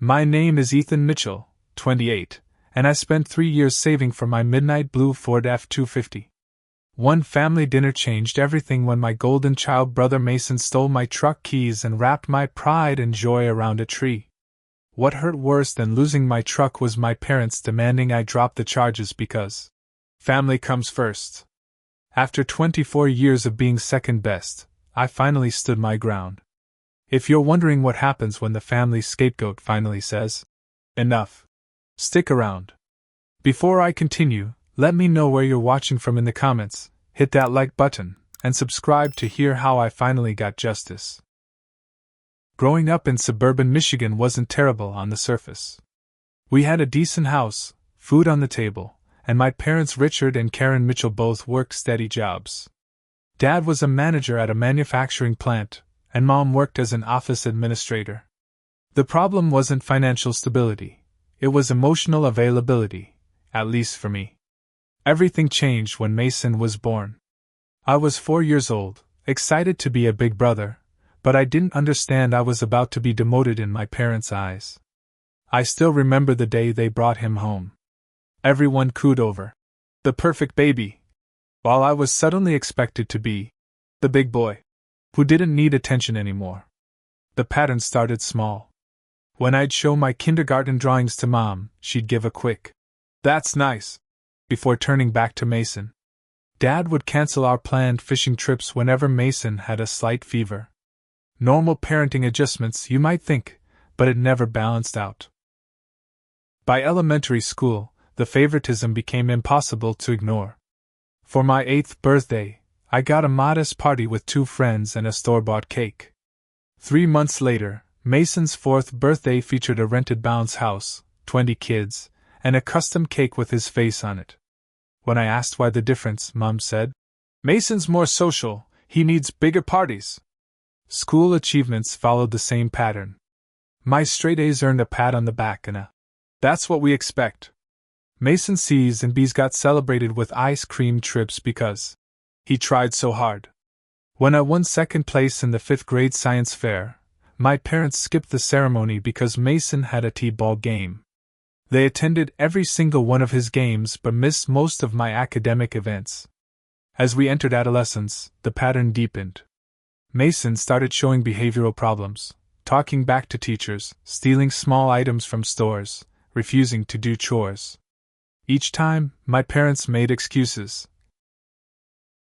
My name is Ethan Mitchell, 28, and I spent 3 years saving for my midnight blue Ford F-250. One family dinner changed everything when my golden child brother Mason stole my truck keys and wrapped my pride and joy around a tree. What hurt worse than losing my truck was my parents demanding I drop the charges because family comes first. After 24 years of being second best, I finally stood my ground. If you're wondering what happens when the family scapegoat finally says, enough, stick around. Before I continue, let me know where you're watching from in the comments, hit that like button, and subscribe to hear how I finally got justice. Growing up in suburban Michigan wasn't terrible on the surface. We had a decent house, food on the table, and my parents Richard and Karen Mitchell both worked steady jobs. Dad was a manager at a manufacturing plant, and Mom worked as an office administrator. The problem wasn't financial stability, it was emotional availability, at least for me. Everything changed when Mason was born. I was 4 years old, excited to be a big brother, but I didn't understand I was about to be demoted in my parents' eyes. I still remember the day they brought him home. Everyone cooed over the perfect baby, while I was suddenly expected to be the big boy who didn't need attention anymore. The pattern started small. When I'd show my kindergarten drawings to Mom, she'd give a quick, "That's nice," before turning back to Mason. Dad would cancel our planned fishing trips whenever Mason had a slight fever. Normal parenting adjustments, you might think, but it never balanced out. By elementary school, the favoritism became impossible to ignore. For my 8th birthday, I got a modest party with 2 friends and a store-bought cake. 3 months later, Mason's 4th birthday featured a rented bounce house, 20 kids, and a custom cake with his face on it. When I asked why the difference, Mom said, "Mason's more social, he needs bigger parties." School achievements followed the same pattern. My straight A's earned a pat on the back and a, "That's what we expect." Mason's C's and B's got celebrated with ice cream trips because he tried so hard. When I won 2nd place in the 5th grade science fair, my parents skipped the ceremony because Mason had a t-ball game. They attended every single one of his games but missed most of my academic events. As we entered adolescence, the pattern deepened. Mason started showing behavioral problems, talking back to teachers, stealing small items from stores, refusing to do chores. Each time, my parents made excuses.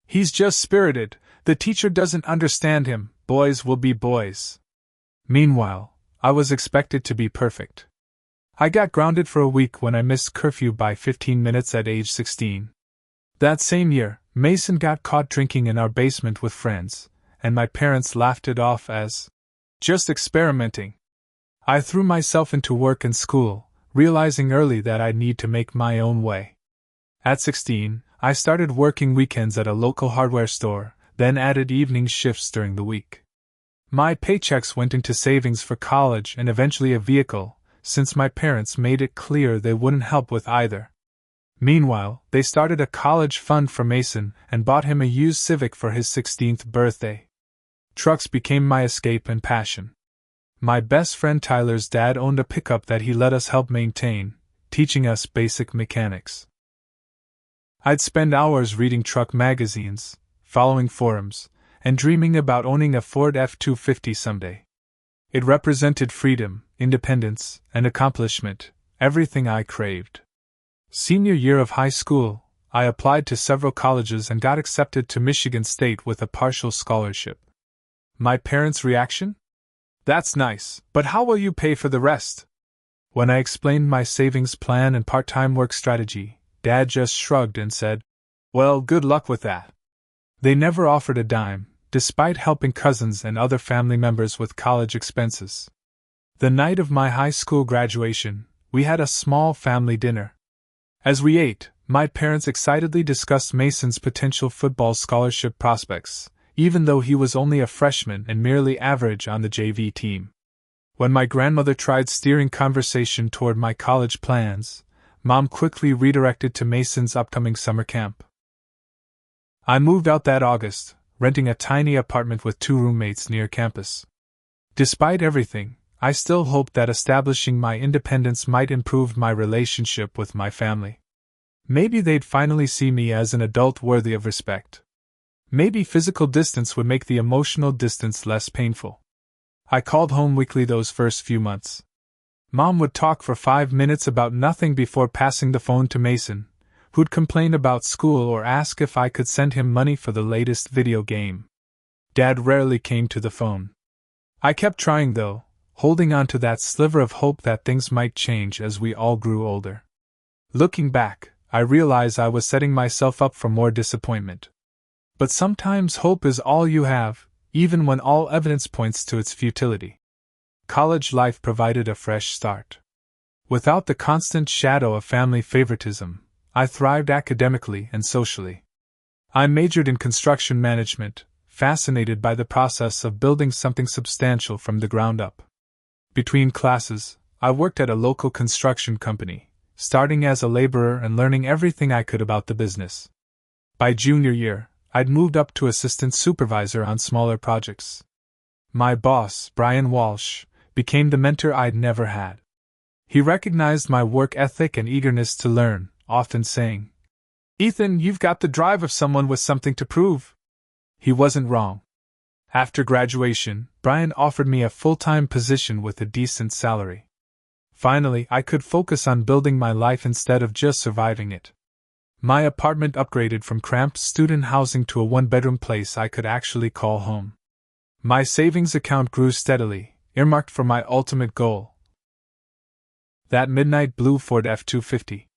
"He's just spirited, the teacher doesn't understand him, boys will be boys." Meanwhile, I was expected to be perfect. I got grounded for a week when I missed curfew by 15 minutes at age 16. That same year, Mason got caught drinking in our basement with friends, and my parents laughed it off as just experimenting. I threw myself into work and school, realizing early that I'd need to make my own way. At 16, I started working weekends at a local hardware store, then added evening shifts during the week. My paychecks went into savings for college and eventually a vehicle, since my parents made it clear they wouldn't help with either. Meanwhile, they started a college fund for Mason and bought him a used Civic for his 16th birthday. Trucks became my escape and passion. My best friend Tyler's dad owned a pickup that he let us help maintain, teaching us basic mechanics. I'd spend hours reading truck magazines, following forums, and dreaming about owning a Ford F-250 someday. It represented freedom, independence, and accomplishment, everything I craved. Senior year of high school, I applied to several colleges and got accepted to Michigan State with a partial scholarship. My parents' reaction? "That's nice, but how will you pay for the rest?" When I explained my savings plan and part-time work strategy, Dad just shrugged and said, "Well, good luck with that." They never offered a dime, despite helping cousins and other family members with college expenses. The night of my high school graduation, we had a small family dinner. As we ate, my parents excitedly discussed Mason's potential football scholarship prospects, even though he was only a freshman and merely average on the JV team. When my grandmother tried steering conversation toward my college plans, Mom quickly redirected to Mason's upcoming summer camp. I moved out that August, renting a tiny apartment with 2 roommates near campus. Despite everything, I still hoped that establishing my independence might improve my relationship with my family. Maybe they'd finally see me as an adult worthy of respect. Maybe physical distance would make the emotional distance less painful. I called home weekly those first few months. Mom would talk for 5 minutes about nothing before passing the phone to Mason, who'd complain about school or ask if I could send him money for the latest video game. Dad rarely came to the phone. I kept trying though, holding on to that sliver of hope that things might change as we all grew older. Looking back, I realize I was setting myself up for more disappointment. But sometimes hope is all you have, even when all evidence points to its futility. College life provided a fresh start. Without the constant shadow of family favoritism, I thrived academically and socially. I majored in construction management, fascinated by the process of building something substantial from the ground up. Between classes, I worked at a local construction company, starting as a laborer and learning everything I could about the business. By junior year, I'd moved up to assistant supervisor on smaller projects. My boss, Brian Walsh, became the mentor I'd never had. He recognized my work ethic and eagerness to learn, often saying, "Ethan, you've got the drive of someone with something to prove." He wasn't wrong. After graduation, Brian offered me a full-time position with a decent salary. Finally, I could focus on building my life instead of just surviving it. My apartment upgraded from cramped student housing to a one-bedroom place I could actually call home. My savings account grew steadily, earmarked for my ultimate goal. That midnight blue Ford F-250.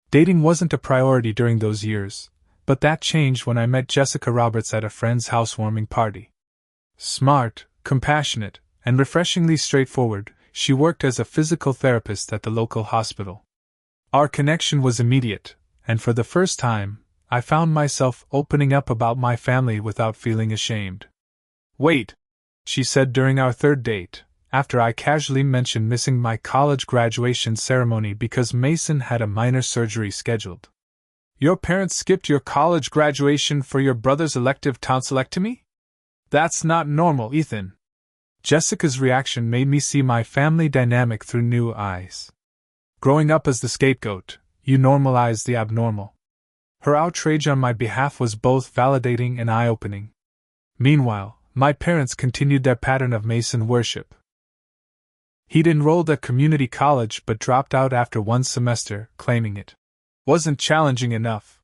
Dating wasn't a priority during those years, but that changed when I met Jessica Roberts at a friend's housewarming party. Smart, compassionate, and refreshingly straightforward, she worked as a physical therapist at the local hospital. Our connection was immediate, and for the first time, I found myself opening up about my family without feeling ashamed. "Wait," she said during our third date, after I casually mentioned missing my college graduation ceremony because Mason had a minor surgery scheduled. "Your parents skipped your college graduation for your brother's elective tonsillectomy? That's not normal, Ethan." Jessica's reaction made me see my family dynamic through new eyes. Growing up as the scapegoat, you normalize the abnormal. Her outrage on my behalf was both validating and eye-opening. Meanwhile, my parents continued their pattern of Mason worship. He'd enrolled at community college but dropped out after one semester, claiming it wasn't challenging enough.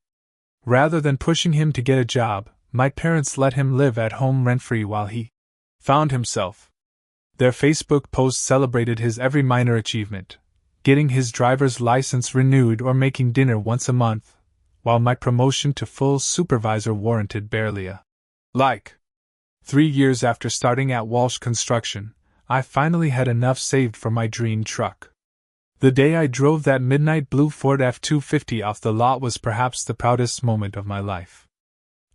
Rather than pushing him to get a job, my parents let him live at home rent-free while he found himself. Their Facebook posts celebrated his every minor achievement, getting his driver's license renewed or making dinner once a month, while my promotion to full supervisor warranted barely a like. 3 years after starting at Walsh Construction, I finally had enough saved for my dream truck. The day I drove that midnight blue Ford F-250 off the lot was perhaps the proudest moment of my life.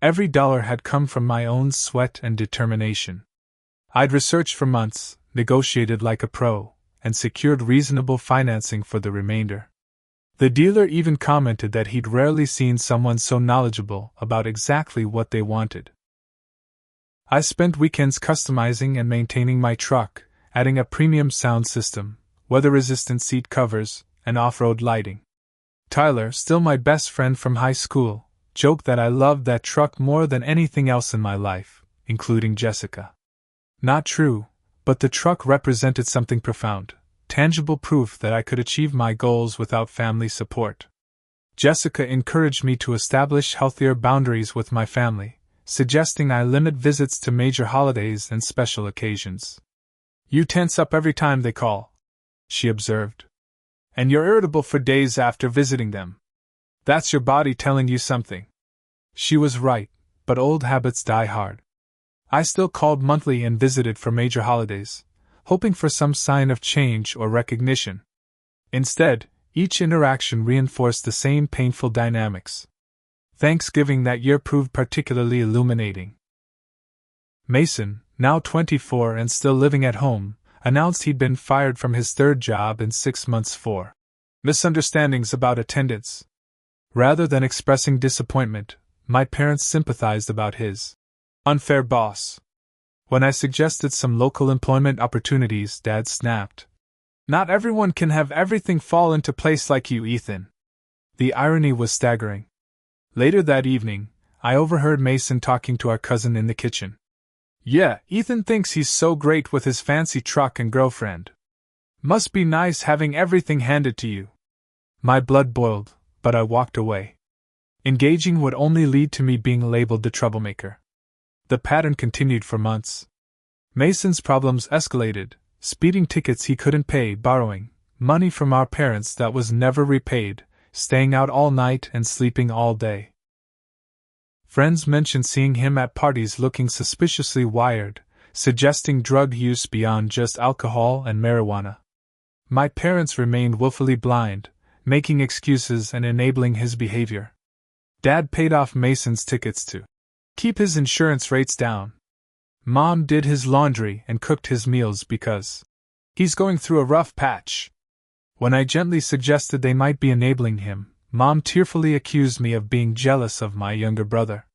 Every dollar had come from my own sweat and determination. I'd researched for months, negotiated like a pro, and secured reasonable financing for the remainder. The dealer even commented that he'd rarely seen someone so knowledgeable about exactly what they wanted. I spent weekends customizing and maintaining my truck, adding a premium sound system, weather-resistant seat covers, and off-road lighting. Tyler, still my best friend from high school, joked that I loved that truck more than anything else in my life, including Jessica. Not true, but the truck represented something profound, tangible proof that I could achieve my goals without family support. Jessica encouraged me to establish healthier boundaries with my family, suggesting I limit visits to major holidays and special occasions. "You tense up every time they call," she observed. "And you're irritable for days after visiting them. That's your body telling you something." She was right, but old habits die hard. I still called monthly and visited for major holidays, hoping for some sign of change or recognition. Instead, each interaction reinforced the same painful dynamics. Thanksgiving that year proved particularly illuminating. Mason, now 24 and still living at home, announced he'd been fired from his third job in 6 months for misunderstandings about attendance. Rather than expressing disappointment, my parents sympathized about his unfair boss. When I suggested some local employment opportunities, Dad snapped. Not everyone can have everything fall into place like you, Ethan. The irony was staggering. Later that evening, I overheard Mason talking to our cousin in the kitchen. Yeah, Ethan thinks he's so great with his fancy truck and girlfriend. Must be nice having everything handed to you. My blood boiled, but I walked away. Engaging would only lead to me being labeled the troublemaker. The pattern continued for months. Mason's problems escalated, speeding tickets he couldn't pay, borrowing money from our parents that was never repaid, staying out all night and sleeping all day. Friends mentioned seeing him at parties looking suspiciously wired, suggesting drug use beyond just alcohol and marijuana. My parents remained willfully blind, making excuses and enabling his behavior. Dad paid off Mason's tickets to keep his insurance rates down. Mom did his laundry and cooked his meals because he's going through a rough patch. When I gently suggested they might be enabling him, Mom tearfully accused me of being jealous of my younger brother.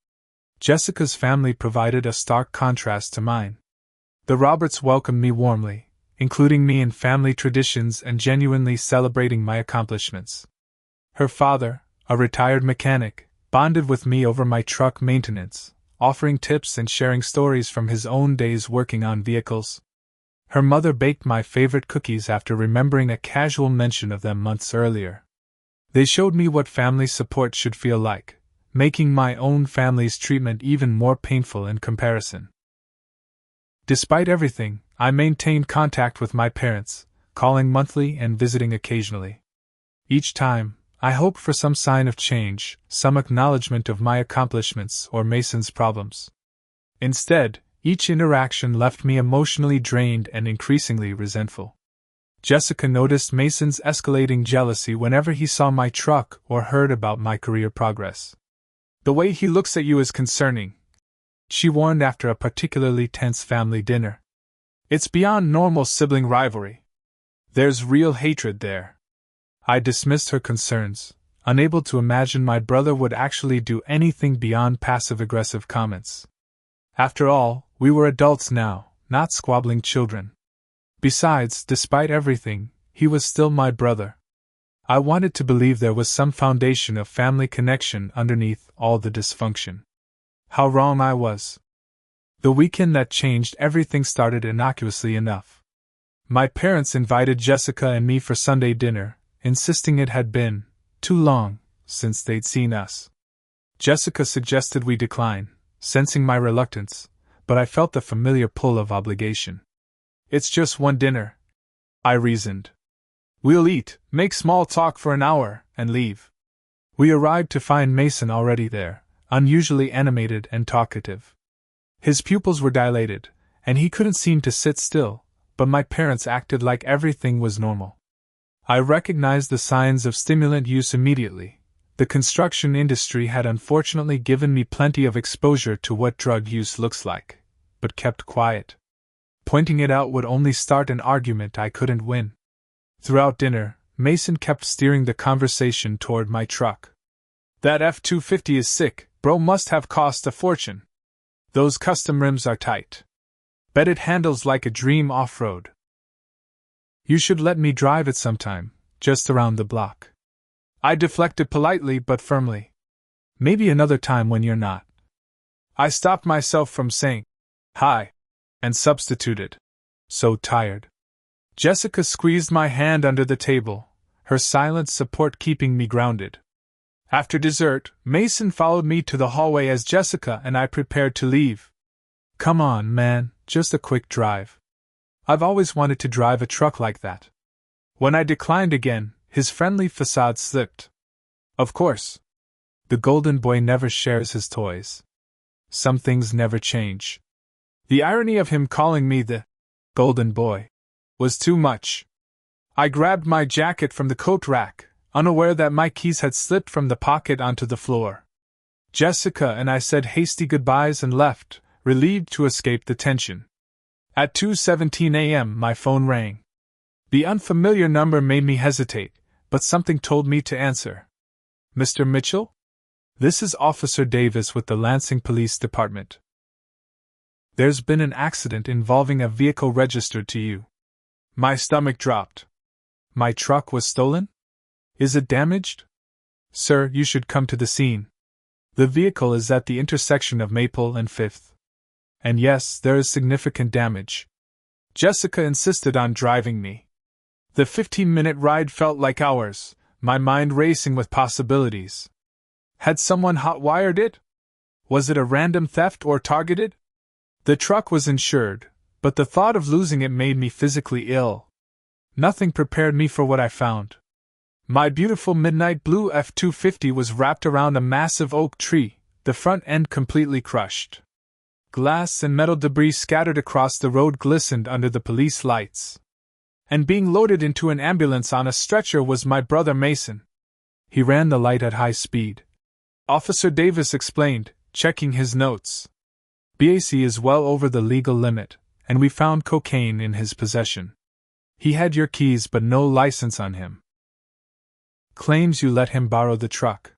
Jessica's family provided a stark contrast to mine. The Roberts welcomed me warmly, including me in family traditions and genuinely celebrating my accomplishments. Her father, a retired mechanic, bonded with me over my truck maintenance, offering tips and sharing stories from his own days working on vehicles. Her mother baked my favorite cookies after remembering a casual mention of them months earlier. They showed me what family support should feel like, making my own family's treatment even more painful in comparison. Despite everything, I maintained contact with my parents, calling monthly and visiting occasionally. Each time, I hoped for some sign of change, some acknowledgement of my accomplishments or Mason's problems. Instead, each interaction left me emotionally drained and increasingly resentful. Jessica noticed Mason's escalating jealousy whenever he saw my truck or heard about my career progress. The way he looks at you is concerning, she warned after a particularly tense family dinner. It's beyond normal sibling rivalry. There's real hatred there. I dismissed her concerns, unable to imagine my brother would actually do anything beyond passive-aggressive comments. After all, we were adults now, not squabbling children. Besides, despite everything, he was still my brother. I wanted to believe there was some foundation of family connection underneath all the dysfunction. How wrong I was. The weekend that changed everything started innocuously enough. My parents invited Jessica and me for Sunday dinner, insisting it had been too long since they'd seen us. Jessica suggested we decline, sensing my reluctance, but I felt the familiar pull of obligation. It's just one dinner, I reasoned. We'll eat, make small talk for an hour, and leave. We arrived to find Mason already there, unusually animated and talkative. His pupils were dilated, and he couldn't seem to sit still, but my parents acted like everything was normal. I recognized the signs of stimulant use immediately. The construction industry had unfortunately given me plenty of exposure to what drug use looks like, but kept quiet. Pointing it out would only start an argument I couldn't win. Throughout dinner, Mason kept steering the conversation toward my truck. That F-250 is sick, bro, must have cost a fortune. Those custom rims are tight. Bet it handles like a dream off-road. You should let me drive it sometime, just around the block. I deflected politely but firmly. Maybe another time when you're not. I stopped myself from saying, hi, and substituted, so tired. Jessica squeezed my hand under the table, her silent support keeping me grounded. After dessert, Mason followed me to the hallway as Jessica and I prepared to leave. Come on, man, just a quick drive. I've always wanted to drive a truck like that. When I declined again, his friendly facade slipped. Of course. The golden boy never shares his toys. Some things never change. The irony of him calling me the golden boy was too much. I grabbed my jacket from the coat rack, unaware that my keys had slipped from the pocket onto the floor. Jessica and I said hasty goodbyes and left, relieved to escape the tension. At 2:17 a.m. my phone rang. The unfamiliar number made me hesitate, but something told me to answer. Mr. Mitchell? This is Officer Davis with the Lansing Police Department. There's been an accident involving a vehicle registered to you. My stomach dropped. My truck was stolen? Is it damaged? Sir, you should come to the scene. The vehicle is at the intersection of Maple and 5th. And yes, there is significant damage. Jessica insisted on driving me. The 15-minute ride felt like hours, my mind racing with possibilities. Had someone hot-wired it? Was it a random theft or targeted? The truck was insured, but the thought of losing it made me physically ill. Nothing prepared me for what I found. My beautiful midnight blue F-250 was wrapped around a massive oak tree, the front end completely crushed. Glass and metal debris scattered across the road glistened under the police lights. And being loaded into an ambulance on a stretcher was my brother Mason. He ran the light at high speed. Officer Davis explained, checking his notes. BAC is well over the legal limit, and we found cocaine in his possession. He had your keys but no license on him. Claims you let him borrow the truck.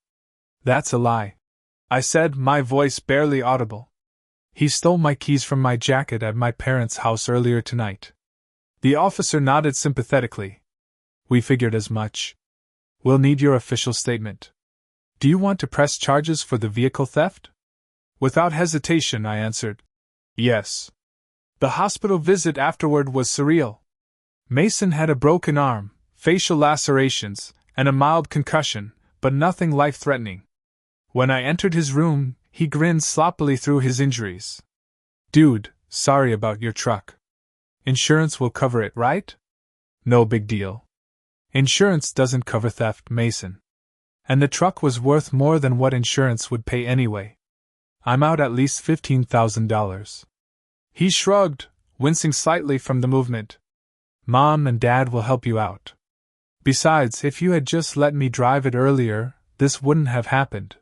That's a lie, I said, my voice barely audible. He stole my keys from my jacket at my parents' house earlier tonight. The officer nodded sympathetically. We figured as much. We'll need your official statement. Do you want to press charges for the vehicle theft? Without hesitation, I answered. Yes. The hospital visit afterward was surreal. Mason had a broken arm, facial lacerations, and a mild concussion, but nothing life-threatening. When I entered his room, he grinned sloppily through his injuries. Dude, sorry about your truck. Insurance will cover it, right? No big deal. Insurance doesn't cover theft, Mason. And the truck was worth more than what insurance would pay anyway. I'm out at least $15,000. He shrugged, wincing slightly from the movement. Mom and Dad will help you out. Besides, if you had just let me drive it earlier, this wouldn't have happened.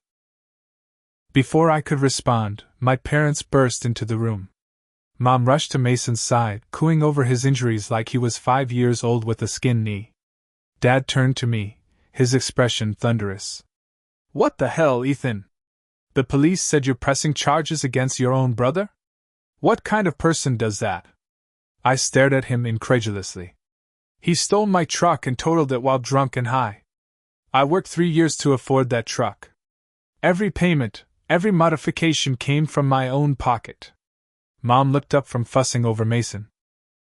Before I could respond, my parents burst into the room. Mom rushed to Mason's side, cooing over his injuries like he was 5 years old with a skinned knee. Dad turned to me, his expression thunderous. What the hell, Ethan? The police said you're pressing charges against your own brother? What kind of person does that? I stared at him incredulously. He stole my truck and totaled it while drunk and high. I worked 3 years to afford that truck. Every payment, every modification came from my own pocket. Mom looked up from fussing over Mason.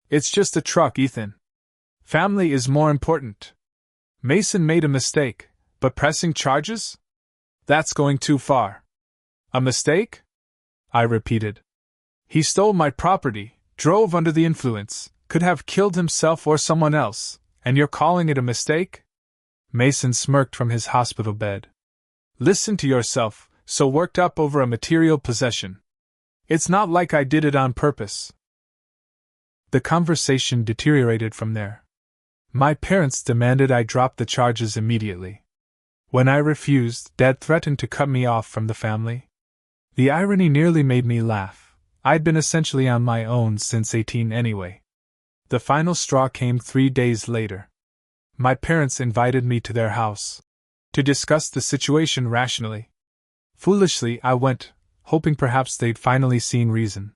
It's just a truck, Ethan. Family is more important. Mason made a mistake, but pressing charges? That's going too far. A mistake? I repeated. He stole my property, drove under the influence, could have killed himself or someone else, and you're calling it a mistake? Mason smirked from his hospital bed. Listen to yourself, so worked up over a material possession. It's not like I did it on purpose. The conversation deteriorated from there. My parents demanded I drop the charges immediately. When I refused, Dad threatened to cut me off from the family. The irony nearly made me laugh. I'd been essentially on my own since 18 anyway. The final straw came 3 days later. My parents invited me to their house to discuss the situation rationally. Foolishly, I went, hoping perhaps they'd finally seen reason.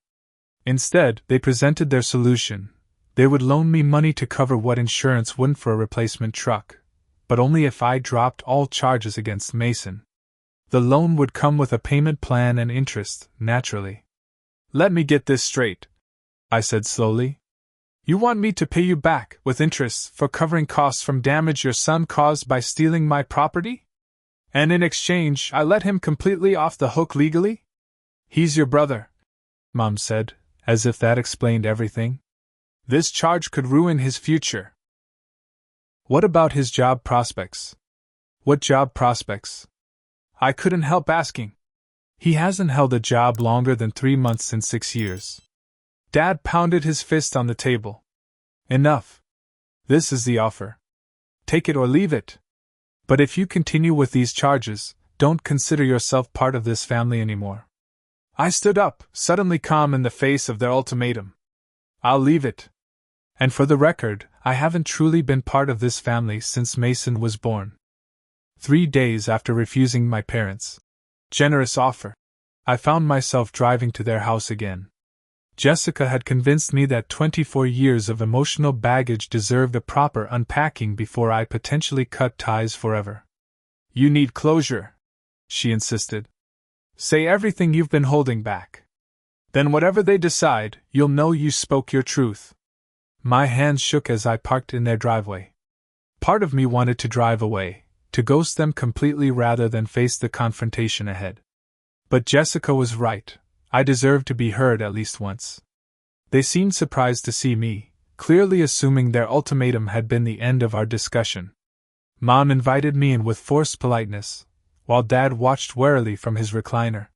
Instead, they presented their solution. They would loan me money to cover what insurance wouldn't for a replacement truck, but only if I dropped all charges against Mason. The loan would come with a payment plan and interest, naturally. Let me get this straight, I said slowly. You want me to pay you back, with interest, for covering costs from damage your son caused by stealing my property? And in exchange, I let him completely off the hook legally? He's your brother, Mom said, as if that explained everything. This charge could ruin his future. What about his job prospects? What job prospects? I couldn't help asking. He hasn't held a job longer than 3 months in 6 years. Dad pounded his fist on the table. Enough. This is the offer. Take it or leave it. But if you continue with these charges, don't consider yourself part of this family anymore. I stood up, suddenly calm in the face of their ultimatum. I'll leave it. And for the record, I haven't truly been part of this family since Mason was born. 3 days after refusing my parents' generous offer, I found myself driving to their house again. Jessica had convinced me that 24 years of emotional baggage deserved a proper unpacking before I potentially cut ties forever. You need closure, she insisted. Say everything you've been holding back. Then whatever they decide, you'll know you spoke your truth. My hands shook as I parked in their driveway. Part of me wanted to drive away, to ghost them completely rather than face the confrontation ahead. But Jessica was right. I deserved to be heard at least once. They seemed surprised to see me, clearly assuming their ultimatum had been the end of our discussion. Mom invited me in with forced politeness, while Dad watched warily from his recliner.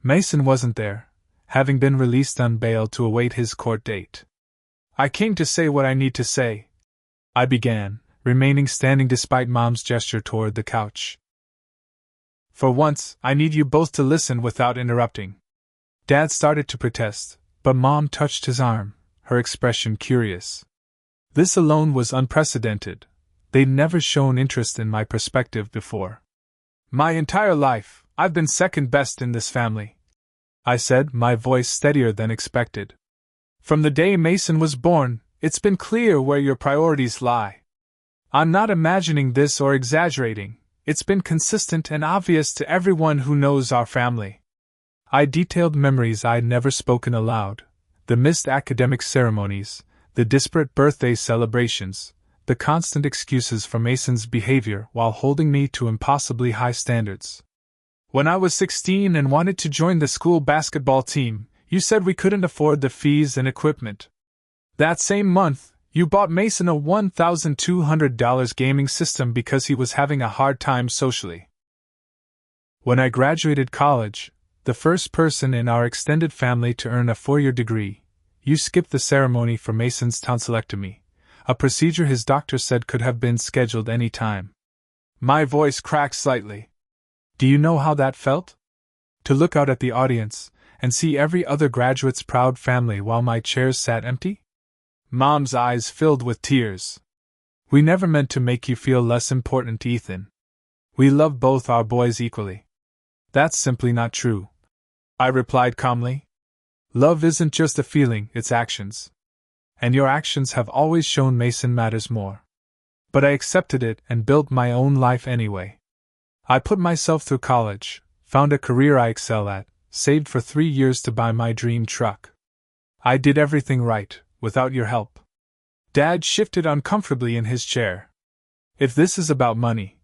Mason wasn't there, having been released on bail to await his court date. I came to say what I need to say, I began, remaining standing despite Mom's gesture toward the couch. For once, I need you both to listen without interrupting. Dad started to protest, but Mom touched his arm, her expression curious. This alone was unprecedented. They'd never shown interest in my perspective before. My entire life, I've been second best in this family, I said, my voice steadier than expected. From the day Mason was born, it's been clear where your priorities lie. I'm not imagining this or exaggerating, it's been consistent and obvious to everyone who knows our family. I detailed memories I'd never spoken aloud, the missed academic ceremonies, the disparate birthday celebrations, the constant excuses for Mason's behavior while holding me to impossibly high standards. When I was 16 and wanted to join the school basketball team, you said we couldn't afford the fees and equipment. That same month, you bought Mason a $1,200 gaming system because he was having a hard time socially. When I graduated college, the first person in our extended family to earn a 4-year degree, you skipped the ceremony for Mason's tonsillectomy, a procedure his doctor said could have been scheduled any time. My voice cracked slightly. Do you know how that felt? To look out at the audience and see every other graduate's proud family while my chairs sat empty? Mom's eyes filled with tears. We never meant to make you feel less important, Ethan. We love both our boys equally. That's simply not true, I replied calmly. Love isn't just a feeling, it's actions. And your actions have always shown Mason matters more. But I accepted it and built my own life anyway. I put myself through college, found a career I excel at, saved for 3 years to buy my dream truck. I did everything right, without your help. Dad shifted uncomfortably in his chair. If this is about money.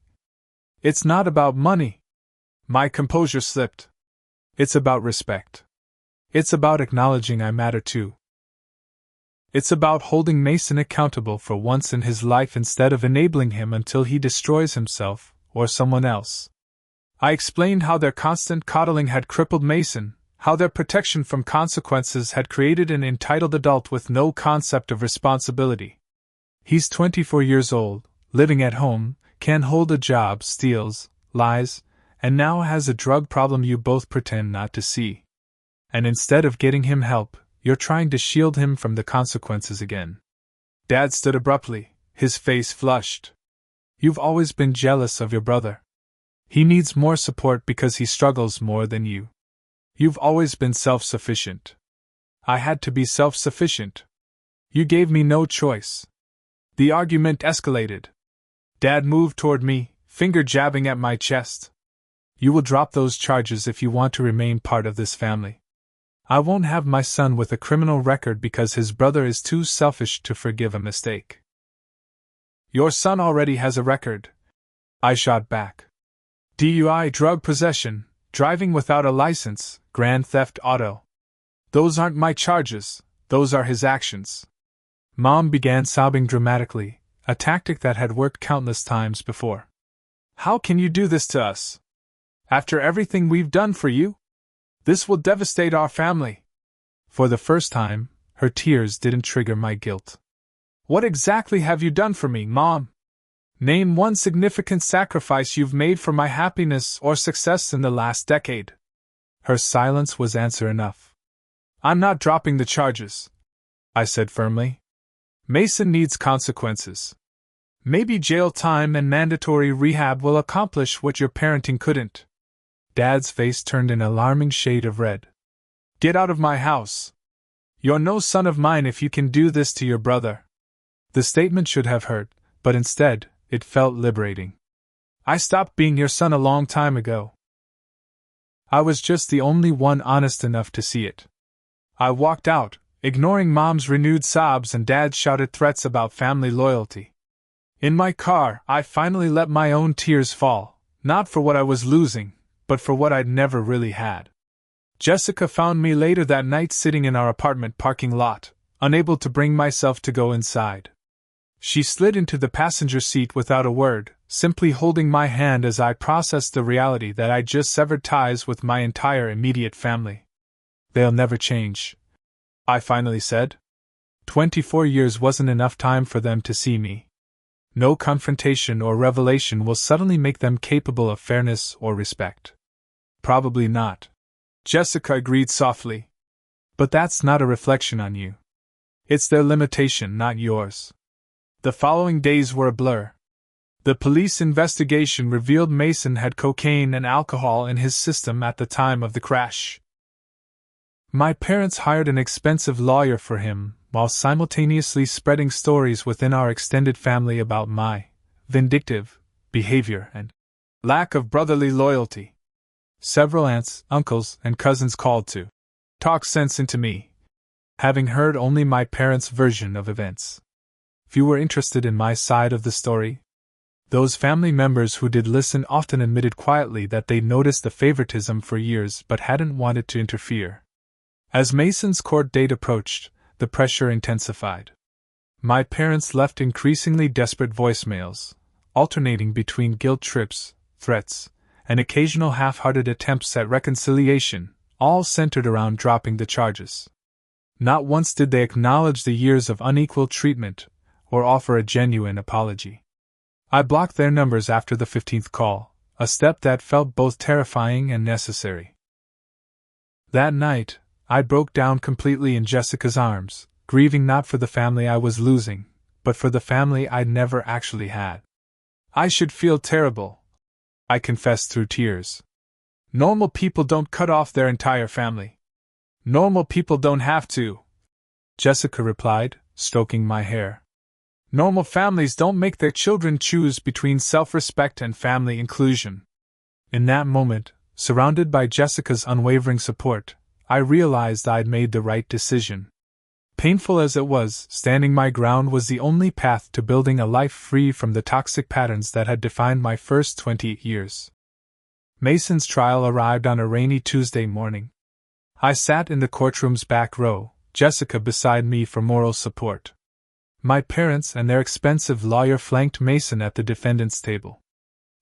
It's not about money. My composure slipped. It's about respect. It's about acknowledging I matter too. It's about holding Mason accountable for once in his life instead of enabling him until he destroys himself or someone else. I explained how their constant coddling had crippled Mason, how their protection from consequences had created an entitled adult with no concept of responsibility. He's 24 years old, living at home, can't hold a job, steals, lies, and now has a drug problem you both pretend not to see. And instead of getting him help, you're trying to shield him from the consequences again. Dad stood abruptly, his face flushed. You've always been jealous of your brother. He needs more support because he struggles more than you. You've always been self-sufficient. I had to be self-sufficient. You gave me no choice. The argument escalated. Dad moved toward me, finger jabbing at my chest. You will drop those charges if you want to remain part of this family. I won't have my son with a criminal record because his brother is too selfish to forgive a mistake. Your son already has a record, I shot back. DUI, drug possession, driving without a license, grand theft auto. Those aren't my charges, those are his actions. Mom began sobbing dramatically, a tactic that had worked countless times before. How can you do this to us? After everything we've done for you? This will devastate our family. For the first time, her tears didn't trigger my guilt. What exactly have you done for me, Mom? Name one significant sacrifice you've made for my happiness or success in the last decade. Her silence was answer enough. I'm not dropping the charges, I said firmly. Mason needs consequences. Maybe jail time and mandatory rehab will accomplish what your parenting couldn't. Dad's face turned an alarming shade of red. Get out of my house. "You're no son of mine if you can do this to your brother." The statement should have hurt, but instead, it felt liberating. "I stopped being your son a long time ago." I was just the only one honest enough to see it. I walked out, ignoring Mom's renewed sobs and Dad's shouted threats about family loyalty. In my car, I finally let my own tears fall, not for what I was losing, but for what I'd never really had. Jessica found me later that night sitting in our apartment parking lot, unable to bring myself to go inside. She slid into the passenger seat without a word, simply holding my hand as I processed the reality that I'd just severed ties with my entire immediate family. "They'll never change," I finally said. 24 years wasn't enough time for them to see me. No confrontation or revelation will suddenly make them capable of fairness or respect. "Probably not," Jessica agreed softly. "But that's not a reflection on you. It's their limitation, not yours." The following days were a blur. The police investigation revealed Mason had cocaine and alcohol in his system at the time of the crash. My parents hired an expensive lawyer for him, while simultaneously spreading stories within our extended family about my vindictive behavior and lack of brotherly loyalty. Several aunts, uncles, and cousins called to talk sense into me, having heard only my parents' version of events. Few were interested in my side of the story. Those family members who did listen often admitted quietly that they'd noticed the favoritism for years but hadn't wanted to interfere. As Mason's court date approached, the pressure intensified. My parents left increasingly desperate voicemails, alternating between guilt trips, threats, and occasional half-hearted attempts at reconciliation, all centered around dropping the charges. Not once did they acknowledge the years of unequal treatment or offer a genuine apology. I blocked their numbers after the 15th call, a step that felt both terrifying and necessary. That night, I broke down completely in Jessica's arms, grieving not for the family I was losing, but for the family I'd never actually had. "I should feel terrible," I confessed through tears. "Normal people don't cut off their entire family. Normal people don't have to," Jessica replied, stroking my hair. "Normal families don't make their children choose between self-respect and family inclusion." In that moment, surrounded by Jessica's unwavering support, I realized I'd made the right decision. Painful as it was, standing my ground was the only path to building a life free from the toxic patterns that had defined my first 20 years. Mason's trial arrived on a rainy Tuesday morning. I sat in the courtroom's back row, Jessica beside me for moral support. My parents and their expensive lawyer flanked Mason at the defendant's table.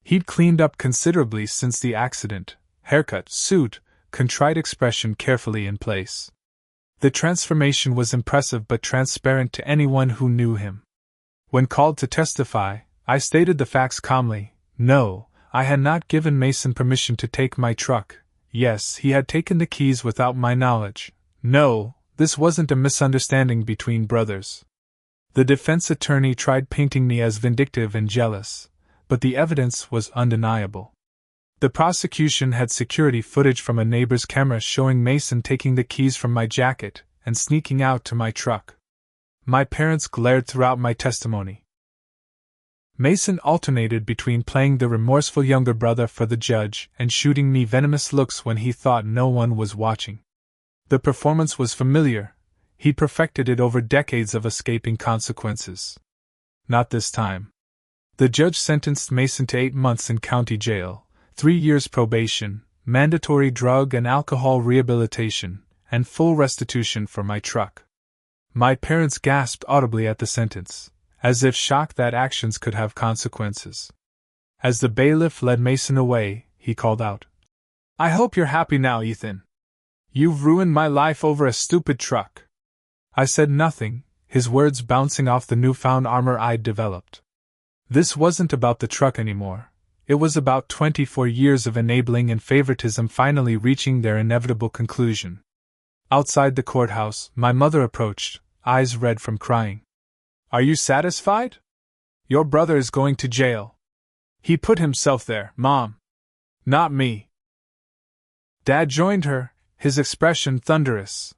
He'd cleaned up considerably since the accident, haircut, suit, contrite expression carefully in place. The transformation was impressive but transparent to anyone who knew him. When called to testify, I stated the facts calmly. No, I had not given Mason permission to take my truck. Yes, he had taken the keys without my knowledge. No, this wasn't a misunderstanding between brothers. The defense attorney tried painting me as vindictive and jealous, but the evidence was undeniable. The prosecution had security footage from a neighbor's camera showing Mason taking the keys from my jacket and sneaking out to my truck. My parents glared throughout my testimony. Mason alternated between playing the remorseful younger brother for the judge and shooting me venomous looks when he thought no one was watching. The performance was familiar. He'd perfected it over decades of escaping consequences. Not this time. The judge sentenced Mason to 8 months in county jail, 3 years probation, mandatory drug and alcohol rehabilitation, and full restitution for my truck. My parents gasped audibly at the sentence, as if shocked that actions could have consequences. As the bailiff led Mason away, he called out, "I hope you're happy now, Ethan. You've ruined my life over a stupid truck." I said nothing, his words bouncing off the newfound armor I'd developed. This wasn't about the truck anymore. It was about 24 years of enabling and favoritism finally reaching their inevitable conclusion. Outside the courthouse, my mother approached, eyes red from crying. "Are you satisfied? Your brother is going to jail. He put himself there, Mom. Not me." Dad joined her, his expression thunderous.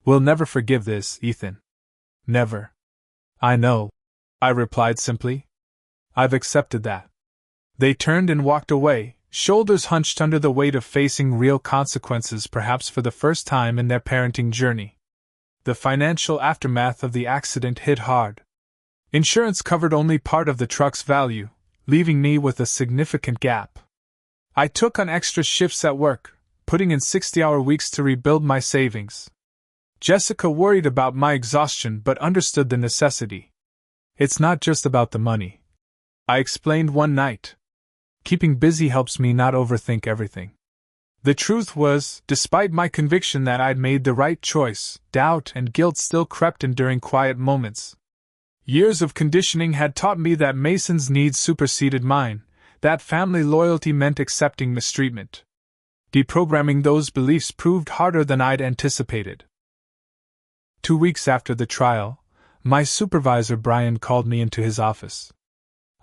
We'll never forgive this, Ethan. Never. I know, I replied simply. I've accepted that. They turned and walked away, shoulders hunched under the weight of facing real consequences, perhaps for the first time in their parenting journey. The financial aftermath of the accident hit hard. Insurance covered only part of the truck's value, leaving me with a significant gap. I took on extra shifts at work, putting in 60-hour weeks to rebuild my savings. Jessica worried about my exhaustion but understood the necessity. It's not just about the money, I explained one night. Keeping busy helps me not overthink everything. The truth was, despite my conviction that I'd made the right choice, doubt and guilt still crept in during quiet moments. Years of conditioning had taught me that Mason's needs superseded mine, that family loyalty meant accepting mistreatment. Deprogramming those beliefs proved harder than I'd anticipated. 2 weeks after the trial, my supervisor Brian called me into his office.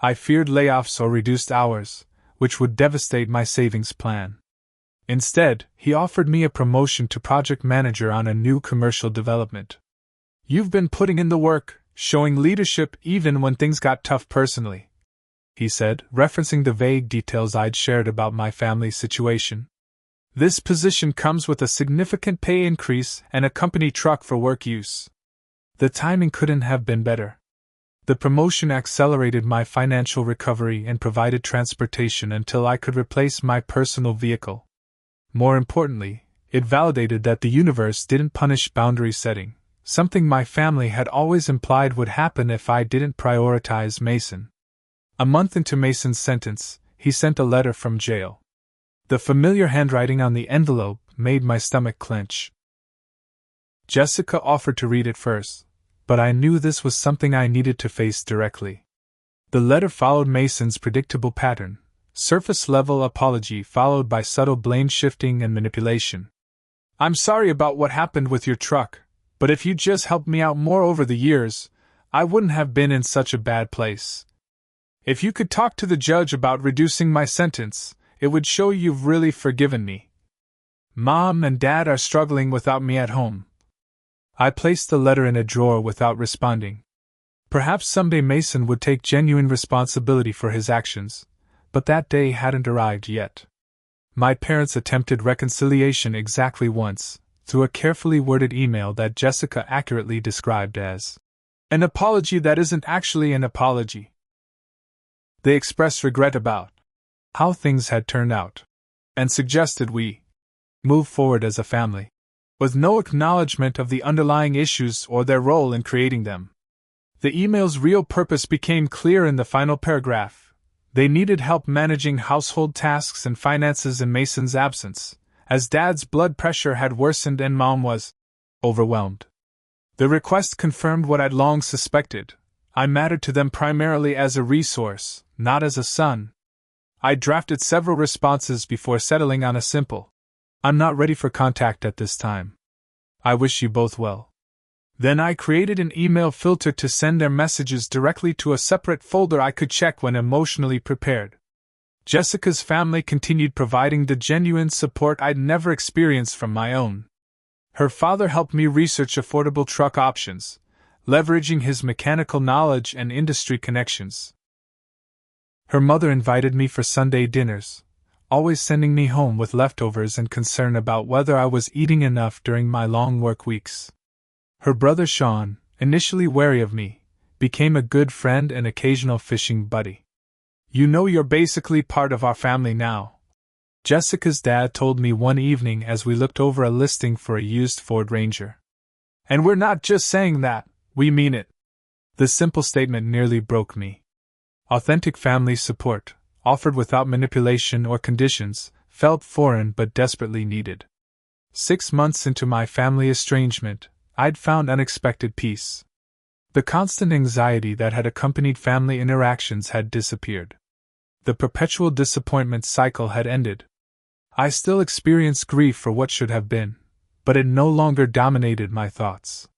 I feared layoffs or reduced hours, which would devastate my savings plan. Instead, he offered me a promotion to project manager on a new commercial development. You've been putting in the work, showing leadership even when things got tough personally, he said, referencing the vague details I'd shared about my family situation. This position comes with a significant pay increase and a company truck for work use. The timing couldn't have been better. The promotion accelerated my financial recovery and provided transportation until I could replace my personal vehicle. More importantly, it validated that the universe didn't punish boundary setting, something my family had always implied would happen if I didn't prioritize Mason. A month into Mason's sentence, he sent a letter from jail. The familiar handwriting on the envelope made my stomach clench. Jessica offered to read it first, but I knew this was something I needed to face directly. The letter followed Mason's predictable pattern, surface-level apology followed by subtle blame-shifting and manipulation. I'm sorry about what happened with your truck, but if you just helped me out more over the years, I wouldn't have been in such a bad place. If you could talk to the judge about reducing my sentence, it would show you've really forgiven me. Mom and Dad are struggling without me at home. I placed the letter in a drawer without responding. Perhaps someday Mason would take genuine responsibility for his actions, but that day hadn't arrived yet. My parents attempted reconciliation exactly once, through a carefully worded email that Jessica accurately described as an apology that isn't actually an apology. They expressed regret about how things had turned out, and suggested we move forward as a family, with no acknowledgement of the underlying issues or their role in creating them. The email's real purpose became clear in the final paragraph. They needed help managing household tasks and finances in Mason's absence, as Dad's blood pressure had worsened and Mom was overwhelmed. The request confirmed what I'd long suspected. I mattered to them primarily as a resource, not as a son. I drafted several responses before settling on a simple, I'm not ready for contact at this time. I wish you both well. Then I created an email filter to send their messages directly to a separate folder I could check when emotionally prepared. Jessica's family continued providing the genuine support I'd never experienced from my own. Her father helped me research affordable truck options, leveraging his mechanical knowledge and industry connections. Her mother invited me for Sunday dinners, always sending me home with leftovers and concern about whether I was eating enough during my long work weeks. Her brother Sean, initially wary of me, became a good friend and occasional fishing buddy. You know you're basically part of our family now, Jessica's dad told me one evening as we looked over a listing for a used Ford Ranger. And we're not just saying that, we mean it. The simple statement nearly broke me. Authentic family support, offered without manipulation or conditions, felt foreign but desperately needed. 6 months into my family estrangement, I'd found unexpected peace. The constant anxiety that had accompanied family interactions had disappeared. The perpetual disappointment cycle had ended. I still experienced grief for what should have been, but it no longer dominated my thoughts.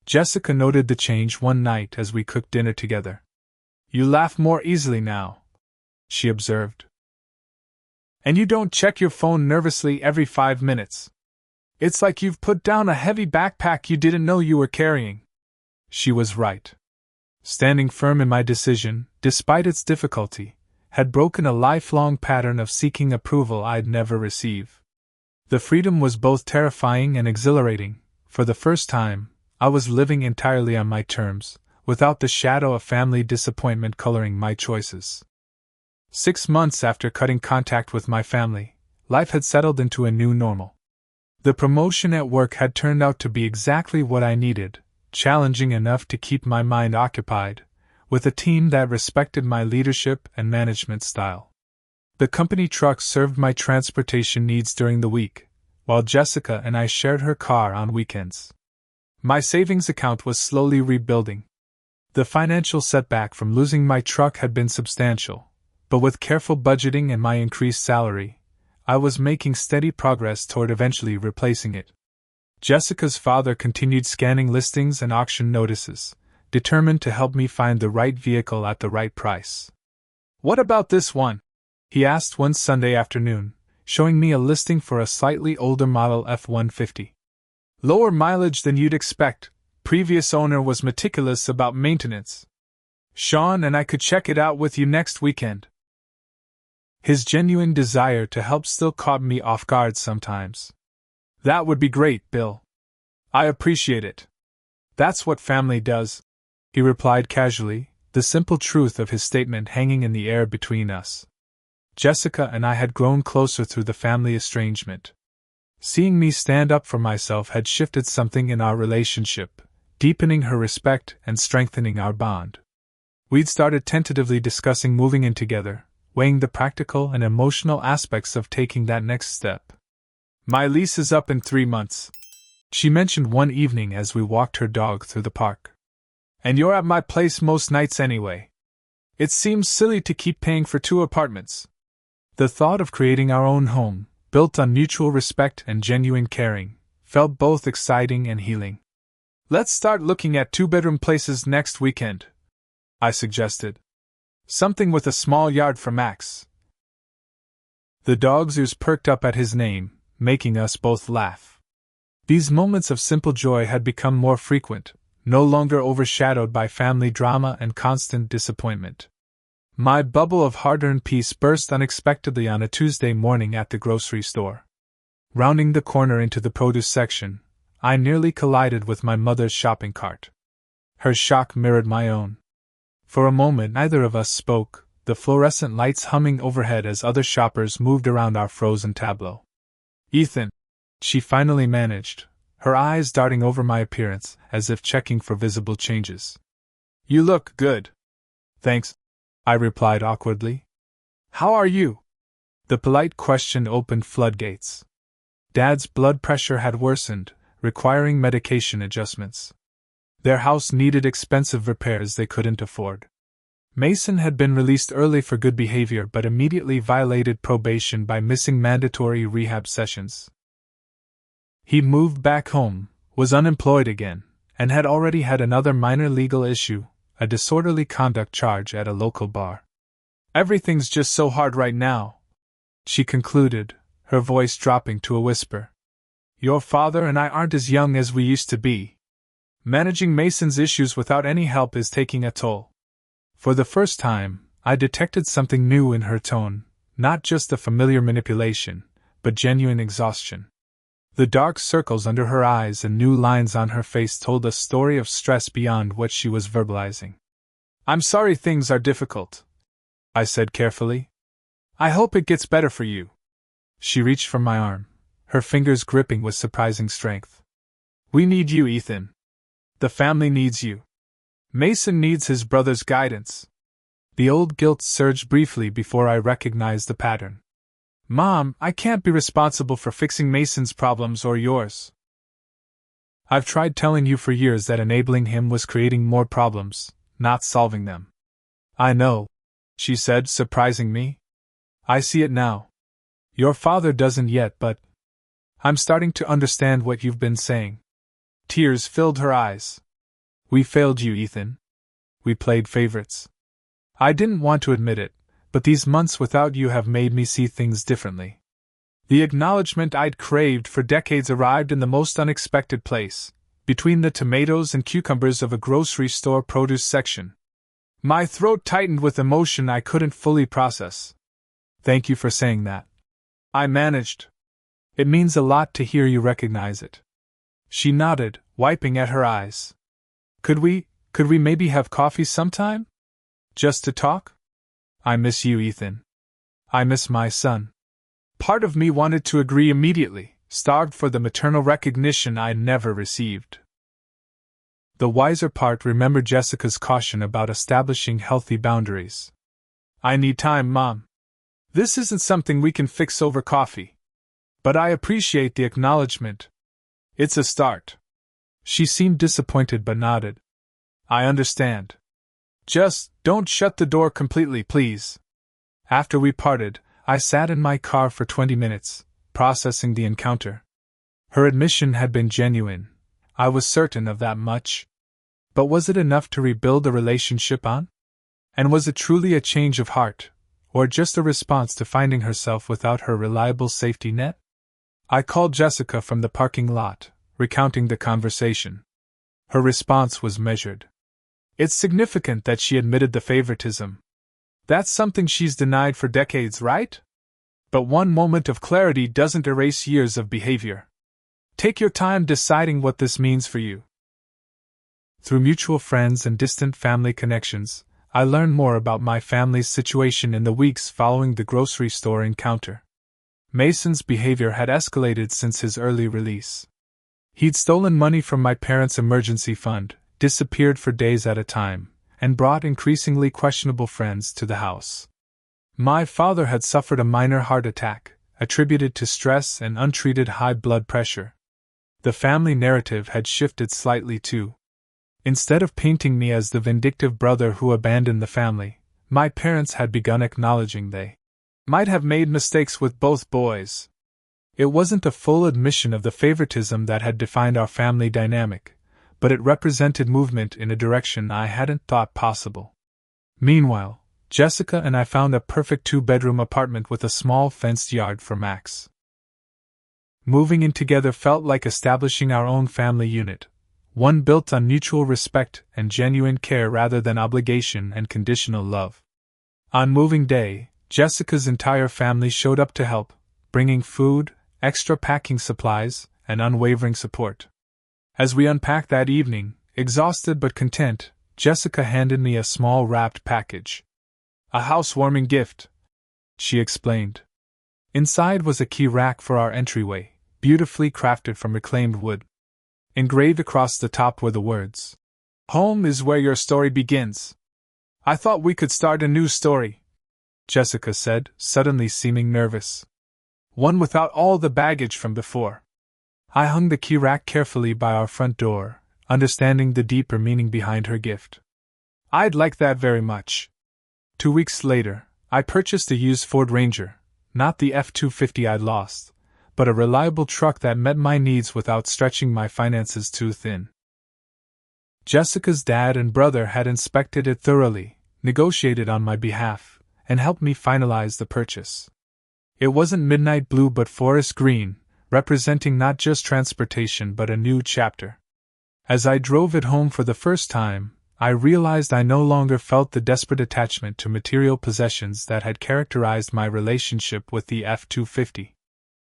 Jessica noted the change one night as we cooked dinner together. You laugh more easily now, she observed. And you don't check your phone nervously every 5 minutes. It's like you've put down a heavy backpack you didn't know you were carrying. She was right. Standing firm in my decision, despite its difficulty, had broken a lifelong pattern of seeking approval I'd never receive. The freedom was both terrifying and exhilarating. For the first time, I was living entirely on my terms, without the shadow of family disappointment coloring my choices. 6 months after cutting contact with my family, life had settled into a new normal. The promotion at work had turned out to be exactly what I needed, challenging enough to keep my mind occupied, with a team that respected my leadership and management style. The company truck served my transportation needs during the week, while Jessica and I shared her car on weekends. My savings account was slowly rebuilding. The financial setback from losing my truck had been substantial, but with careful budgeting and my increased salary, I was making steady progress toward eventually replacing it. Jessica's father continued scanning listings and auction notices, determined to help me find the right vehicle at the right price. "What about this one?" he asked one Sunday afternoon, showing me a listing for a slightly older model F-150. "Lower mileage than you'd expect. Previous owner was meticulous about maintenance. Sean and I could check it out with you next weekend." His genuine desire to help still caught me off guard sometimes. "That would be great, Bill. I appreciate it. That's what family does," he replied casually, the simple truth of his statement hanging in the air between us. Jessica and I had grown closer through the family estrangement. Seeing me stand up for myself had shifted something in our relationship, deepening her respect and strengthening our bond. We'd started tentatively discussing moving in together, weighing the practical and emotional aspects of taking that next step. "My lease is up in 3 months," she mentioned one evening as we walked her dog through the park. "And you're at my place most nights anyway. It seems silly to keep paying for 2 apartments." The thought of creating our own home, built on mutual respect and genuine caring, felt both exciting and healing. "Let's start looking at 2-bedroom places next weekend," I suggested. "Something with a small yard for Max." The dog's ears perked up at his name, making us both laugh. These moments of simple joy had become more frequent, no longer overshadowed by family drama and constant disappointment. My bubble of hard-earned peace burst unexpectedly on a Tuesday morning at the grocery store. Rounding the corner into the produce section, I nearly collided with my mother's shopping cart. Her shock mirrored my own. For a moment neither of us spoke, the fluorescent lights humming overhead as other shoppers moved around our frozen tableau. "Ethan," she finally managed, her eyes darting over my appearance as if checking for visible changes. "You look good." "Thanks," I replied awkwardly. "How are you?" The polite question opened floodgates. Dad's blood pressure had worsened, requiring medication adjustments. Their house needed expensive repairs they couldn't afford. Mason had been released early for good behavior but immediately violated probation by missing mandatory rehab sessions. He moved back home, was unemployed again, and had already had another minor legal issue, a disorderly conduct charge at a local bar. "Everything's just so hard right now," she concluded, her voice dropping to a whisper. "Your father and I aren't as young as we used to be. Managing Mason's issues without any help is taking a toll." For the first time, I detected something new in her tone, not just the familiar manipulation, but genuine exhaustion. The dark circles under her eyes and new lines on her face told a story of stress beyond what she was verbalizing. "I'm sorry things are difficult," I said carefully. "I hope it gets better for you." She reached for my arm, her fingers gripping with surprising strength. "We need you, Ethan. The family needs you. Mason needs his brother's guidance." The old guilt surged briefly before I recognized the pattern. "Mom, I can't be responsible for fixing Mason's problems or yours. I've tried telling you for years that enabling him was creating more problems, not solving them." "I know," she said, surprising me. "I see it now. Your father doesn't yet, but I'm starting to understand what you've been saying." Tears filled her eyes. "We failed you, Ethan. We played favorites. I didn't want to admit it, but these months without you have made me see things differently. The acknowledgement I'd craved for decades arrived in the most unexpected place, between the tomatoes and cucumbers of a grocery store produce section. My throat tightened with emotion I couldn't fully process. "Thank you for saying that," I managed. "It means a lot to hear you recognize it." She nodded, wiping at her eyes. Could we maybe have coffee sometime? Just to talk? I miss you, Ethan. I miss my son." Part of me wanted to agree immediately, starved for the maternal recognition I never received. The wiser part remembered Jessica's caution about establishing healthy boundaries. "I need time, Mom. This isn't something we can fix over coffee. But I appreciate the acknowledgement. It's a start." She seemed disappointed but nodded. "I understand. Just don't shut the door completely, please." After we parted, I sat in my car for 20 minutes, processing the encounter. Her admission had been genuine. I was certain of that much. But was it enough to rebuild the relationship on? And was it truly a change of heart, or just a response to finding herself without her reliable safety net? I called Jessica from the parking lot, recounting the conversation. Her response was measured. It's significant that she admitted the favoritism. That's something she's denied for decades, right? But one moment of clarity doesn't erase years of behavior. Take your time deciding what this means for you. Through mutual friends and distant family connections, I learned more about my family's situation in the weeks following the grocery store encounter. Mason's behavior had escalated since his early release. He'd stolen money from my parents' emergency fund, disappeared for days at a time, and brought increasingly questionable friends to the house. My father had suffered a minor heart attack, attributed to stress and untreated high blood pressure. The family narrative had shifted slightly too. Instead of painting me as the vindictive brother who abandoned the family, my parents had begun acknowledging they might have made mistakes with both boys. It wasn't a full admission of the favoritism that had defined our family dynamic, but it represented movement in a direction I hadn't thought possible. Meanwhile, Jessica and I found a perfect 2-bedroom apartment with a small fenced yard for Max. Moving in together felt like establishing our own family unit, one built on mutual respect and genuine care rather than obligation and conditional love. On moving day, Jessica's entire family showed up to help, bringing food, extra packing supplies, and unwavering support. As we unpacked that evening, exhausted but content, Jessica handed me a small wrapped package. "A housewarming gift," she explained. Inside was a key rack for our entryway, beautifully crafted from reclaimed wood. Engraved across the top were the words, "Home is where your story begins." "I thought we could start a new story," Jessica said, suddenly seeming nervous. "One without all the baggage from before." I hung the key rack carefully by our front door, understanding the deeper meaning behind her gift. "I'd like that very much." 2 weeks later, I purchased a used Ford Ranger, not the F-250 I'd lost, but a reliable truck that met my needs without stretching my finances too thin. Jessica's dad and brother had inspected it thoroughly, negotiated on my behalf, and helped me finalize the purchase. It wasn't midnight blue but forest green, representing not just transportation but a new chapter. As I drove it home for the first time, I realized I no longer felt the desperate attachment to material possessions that had characterized my relationship with the F-250.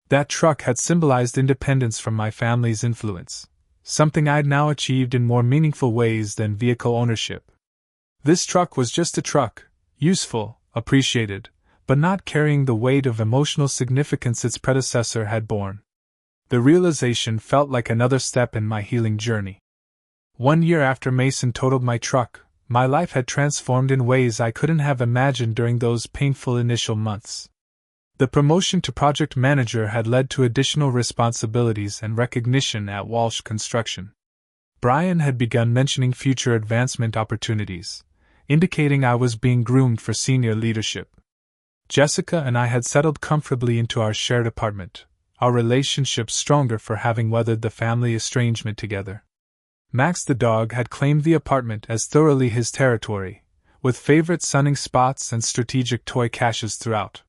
That truck had symbolized independence from my family's influence, something I'd now achieved in more meaningful ways than vehicle ownership. This truck was just a truck, useful, appreciated, but not carrying the weight of emotional significance its predecessor had borne. The realization felt like another step in my healing journey. 1 year after Mason totaled my truck, my life had transformed in ways I couldn't have imagined during those painful initial months. The promotion to project manager had led to additional responsibilities and recognition at Walsh Construction. Brian had begun mentioning future advancement opportunities, indicating I was being groomed for senior leadership. Jessica and I had settled comfortably into our shared apartment, our relationship stronger for having weathered the family estrangement together. Max the dog had claimed the apartment as thoroughly his territory, with favorite sunning spots and strategic toy caches throughout.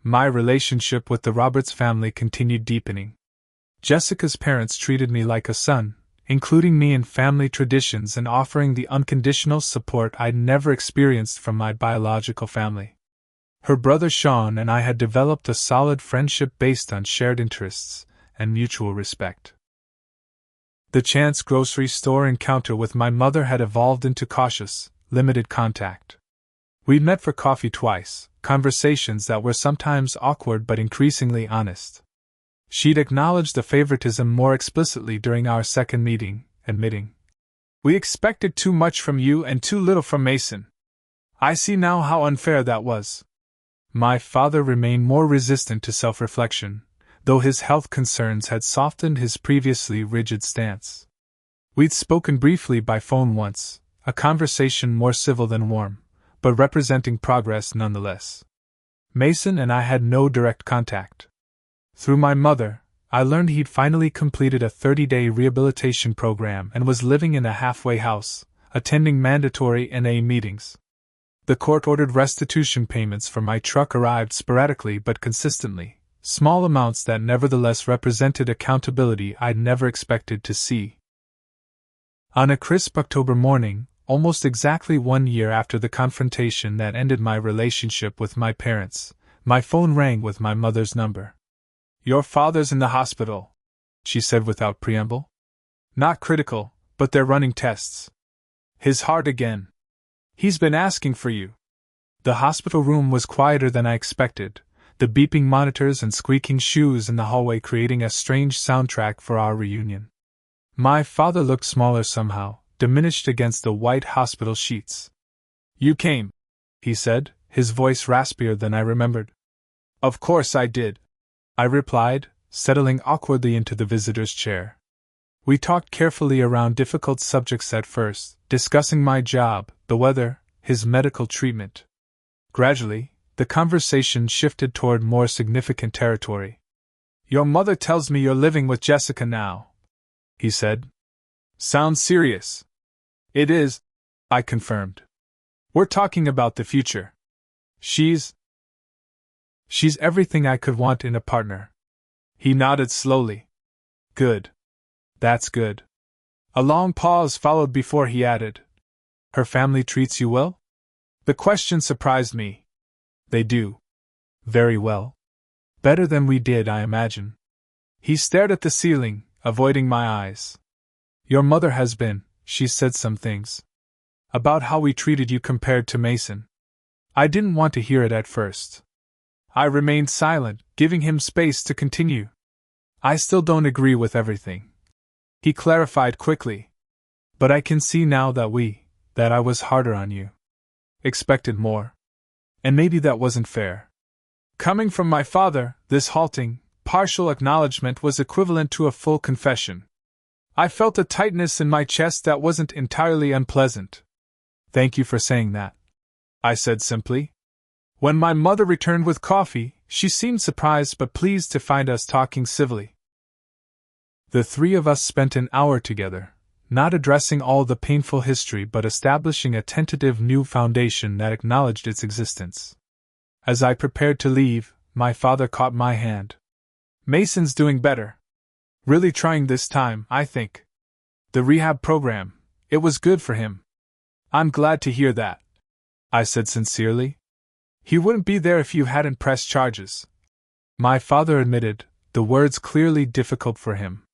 My relationship with the Roberts family continued deepening. Jessica's parents treated me like a son, including me in family traditions and offering the unconditional support I'd never experienced from my biological family. Her brother Sean and I had developed a solid friendship based on shared interests and mutual respect. The chance grocery store encounter with my mother had evolved into cautious, limited contact. We'd met for coffee twice, conversations that were sometimes awkward but increasingly honest. She'd acknowledged the favoritism more explicitly during our second meeting, admitting, "We expected too much from you and too little from Mason. I see now how unfair that was." My father remained more resistant to self-reflection, though his health concerns had softened his previously rigid stance. We'd spoken briefly by phone once, a conversation more civil than warm, but representing progress nonetheless. Mason and I had no direct contact. Through my mother, I learned he'd finally completed a 30-day rehabilitation program and was living in a halfway house, attending mandatory NA meetings. The court-ordered restitution payments for my truck arrived sporadically but consistently, small amounts that nevertheless represented accountability I'd never expected to see. On a crisp October morning, almost exactly 1 year after the confrontation that ended my relationship with my parents, my phone rang with my mother's number. "Your father's in the hospital," she said without preamble. "Not critical, but they're running tests. His heart again. He's been asking for you." The hospital room was quieter than I expected, the beeping monitors and squeaking shoes in the hallway creating a strange soundtrack for our reunion. My father looked smaller somehow, diminished against the white hospital sheets. "You came," he said, his voice raspier than I remembered. "Of course I did," I replied, settling awkwardly into the visitor's chair. We talked carefully around difficult subjects at first, discussing my job, the weather, his medical treatment. Gradually, the conversation shifted toward more significant territory. "Your mother tells me you're living with Jessica now," he said. "Sounds serious." "It is," I confirmed. "We're talking about the future. She's everything I could want in a partner." He nodded slowly. "Good. That's good." A long pause followed before he added, "Her family treats you well?" The question surprised me. "They do. Very well. Better than we did, I imagine." He stared at the ceiling, avoiding my eyes. "Your mother has been, she said some things. About how we treated you compared to Mason." I didn't want to hear it at first. I remained silent, giving him space to continue. "I still don't agree with everything," he clarified quickly. "But I can see now that I was harder on you. Expected more. And maybe that wasn't fair." Coming from my father, this halting, partial acknowledgement was equivalent to a full confession. I felt a tightness in my chest that wasn't entirely unpleasant. "Thank you for saying that," I said simply. When my mother returned with coffee, she seemed surprised but pleased to find us talking civilly. The three of us spent an hour together, not addressing all the painful history but establishing a tentative new foundation that acknowledged its existence. As I prepared to leave, my father caught my hand. "Mason's doing better. Really trying this time, I think. The rehab program, it was good for him." "I'm glad to hear that," I said sincerely. "He wouldn't be there if you hadn't pressed charges," my father admitted, the words clearly difficult for him.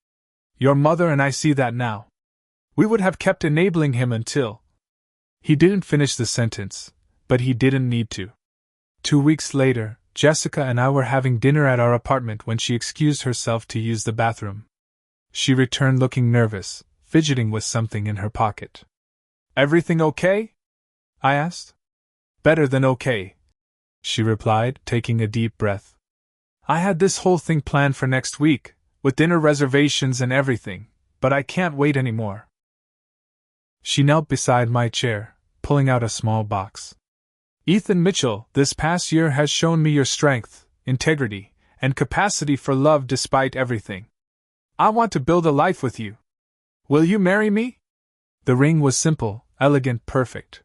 "Your mother and I see that now. We would have kept enabling him until—" He didn't finish the sentence, but he didn't need to. 2 weeks later, Jessica and I were having dinner at our apartment when she excused herself to use the bathroom. She returned looking nervous, fidgeting with something in her pocket. "Everything okay?" I asked. "Better than okay," she replied, taking a deep breath. "I had this whole thing planned for next week, with dinner reservations and everything, but I can't wait anymore." She knelt beside my chair, pulling out a small box. "Ethan Mitchell, this past year has shown me your strength, integrity, and capacity for love despite everything. I want to build a life with you. Will you marry me?" The ring was simple, elegant, perfect.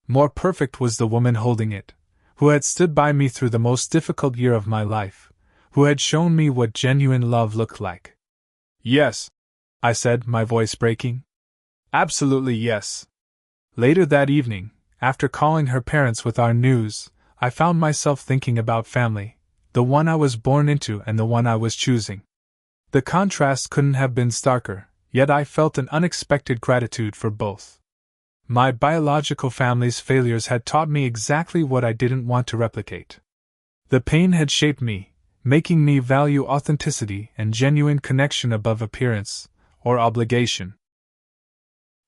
More perfect was the woman holding it, who had stood by me through the most difficult year of my life, who had shown me what genuine love looked like. Yes, I said, my voice breaking. Absolutely yes. Later that evening, after calling her parents with our news, I found myself thinking about family, the one I was born into and the one I was choosing. The contrast couldn't have been starker, yet I felt an unexpected gratitude for both. My biological family's failures had taught me exactly what I didn't want to replicate. The pain had shaped me, making me value authenticity and genuine connection above appearance or obligation.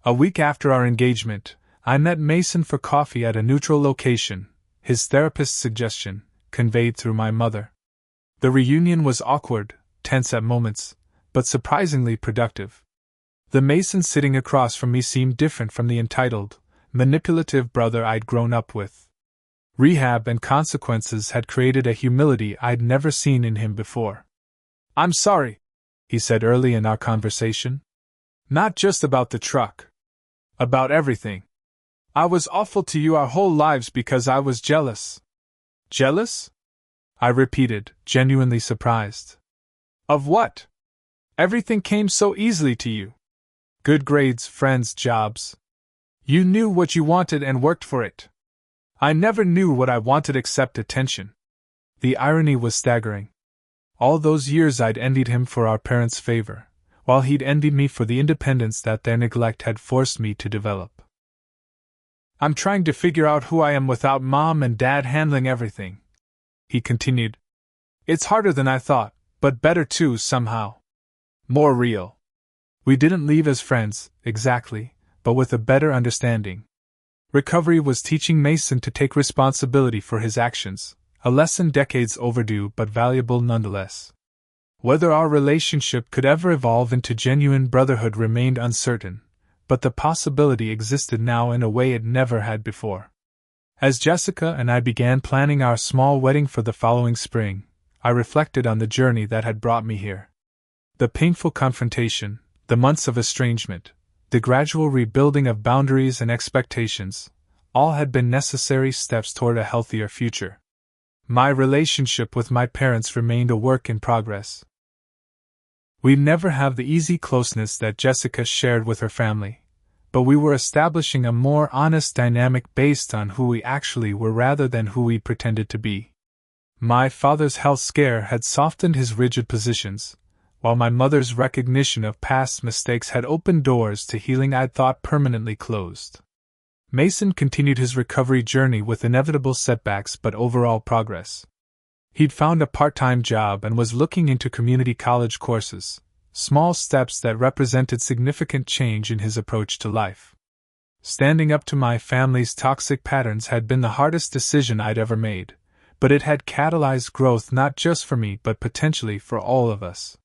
A week after our engagement, I met Mason for coffee at a neutral location, his therapist's suggestion, conveyed through my mother. The reunion was awkward, tense at moments, but surprisingly productive. The Mason sitting across from me seemed different from the entitled, manipulative brother I'd grown up with. Rehab and consequences had created a humility I'd never seen in him before. "I'm sorry," he said early in our conversation. "Not just about the truck. About everything. I was awful to you our whole lives because I was jealous." "Jealous?" I repeated, genuinely surprised. "Of what? Everything came so easily to you. Good grades, friends, jobs. You knew what you wanted and worked for it. I never knew what I wanted except attention." The irony was staggering. All those years I'd envied him for our parents' favor, while he'd envied me for the independence that their neglect had forced me to develop. "I'm trying to figure out who I am without Mom and Dad handling everything," he continued. "It's harder than I thought, but better too, somehow. More real." We didn't leave as friends, exactly, but with a better understanding. Recovery was teaching Mason to take responsibility for his actions, a lesson decades overdue but valuable nonetheless. Whether our relationship could ever evolve into genuine brotherhood remained uncertain, but the possibility existed now in a way it never had before. As Jessica and I began planning our small wedding for the following spring, I reflected on the journey that had brought me here. The painful confrontation, the months of estrangement, the gradual rebuilding of boundaries and expectations, all had been necessary steps toward a healthier future. My relationship with my parents remained a work in progress. We'd never have the easy closeness that Jessica shared with her family, but we were establishing a more honest dynamic based on who we actually were rather than who we pretended to be. My father's health scare had softened his rigid positions, while my mother's recognition of past mistakes had opened doors to healing I'd thought permanently closed. Mason continued his recovery journey with inevitable setbacks but overall progress. He'd found a part-time job and was looking into community college courses, small steps that represented significant change in his approach to life. Standing up to my family's toxic patterns had been the hardest decision I'd ever made, but it had catalyzed growth not just for me but potentially for all of us.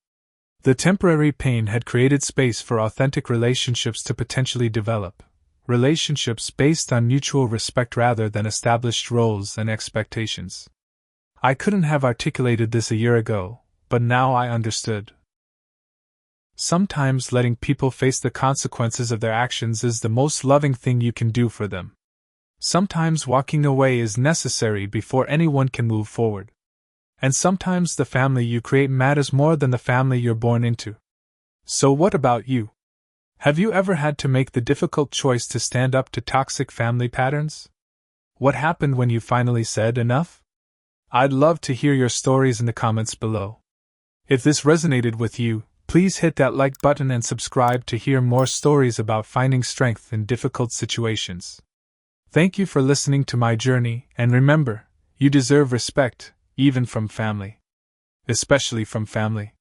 The temporary pain had created space for authentic relationships to potentially develop, relationships based on mutual respect rather than established roles and expectations. I couldn't have articulated this a year ago, but now I understood. Sometimes letting people face the consequences of their actions is the most loving thing you can do for them. Sometimes walking away is necessary before anyone can move forward. And sometimes the family you create matters more than the family you're born into. So what about you? Have you ever had to make the difficult choice to stand up to toxic family patterns? What happened when you finally said enough? I'd love to hear your stories in the comments below. If this resonated with you, please hit that like button and subscribe to hear more stories about finding strength in difficult situations. Thank you for listening to my journey, and remember, you deserve respect, even from family. Especially from family.